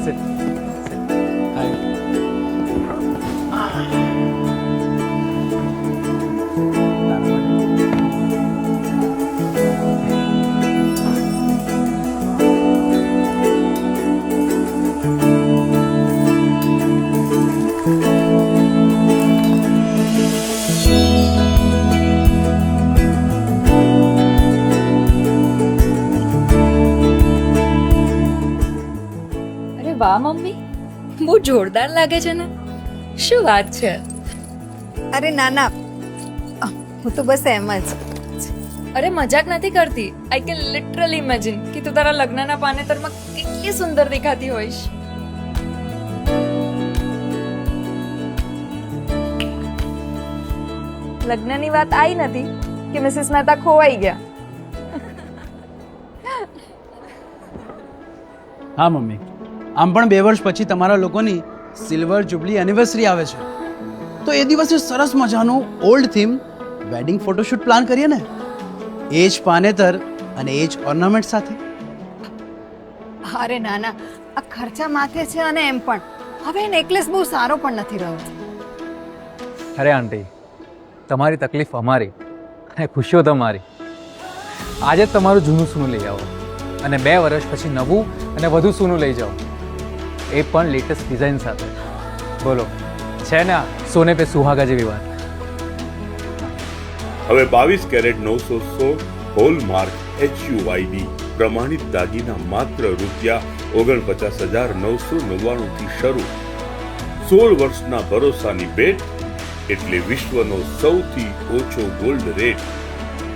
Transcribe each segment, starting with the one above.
sit. Hi. અરે વાહ mummy, બહુ જોરદાર લાગે છે ને. શું વાત છે? અરે ના ના, હું તો બસ એમ જ. અરે મજાક નથી કરતી. આઈ કેન લિટરલી ઇમેજિન કે તું તારા લગ્નના પાનેતરમાં કેટલી સુંદર દેખાતી હોઈશ. લગ્નની વાત આવી નથી કે મિસિસ મહેતા ખોવાઈ ગયા. હા મમ્મી, આમ પણ 2 વર્ષ પછી તમારા લોકોની સિલ્વર જુબલી એનિવર્સરી આવે છે, તો એ દિવસે સરસ મજાનું old theme wedding photoshoot plan કરીએ ને, એ જ પાનેતર અને એ જ ઓર્નામેન્ટ સાથે. અરે ના ના, આ ખર્ચા માથે છે અને એમ પણ હવે નેકલેસ બહુ સારો પણ નથી રહ્યો. અરે આંટી, તમારી તકલીફ અમારી અને ખુશીઓ તમારી. આજે જ તમારું જૂનું સોનું લઈ આવો અને 2 વર્ષ પછી નવું અને વધુ સોનું લઈ જાઓ, એ પણ લેટેસ્ટ ડિઝાઇન સાથે. બોલો, છે ને આ સોને પે સુહાગા જેવી વાત? હવે 22 કેરેટ 916 હોલમાર્ક HUID પ્રમાણિત દાગીના માત્ર ₹49,999 થી શરૂ. 16 વર્ષના ભરોસાની ભેટ, એટલે વિશ્વનો સૌથી ઓછો ગોલ્ડ રેટ.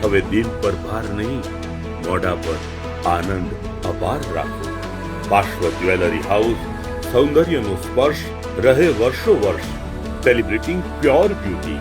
હવે દિલ પર ભાર નહીં, મોઢા પર આનંદ અપાર રાખો. શાશ્વત જ્વેલરી હાઉસ, સૌંદર્યનો સ્પર્શ રહે વર્ષો વર્ષ. Celebrating pure beauty.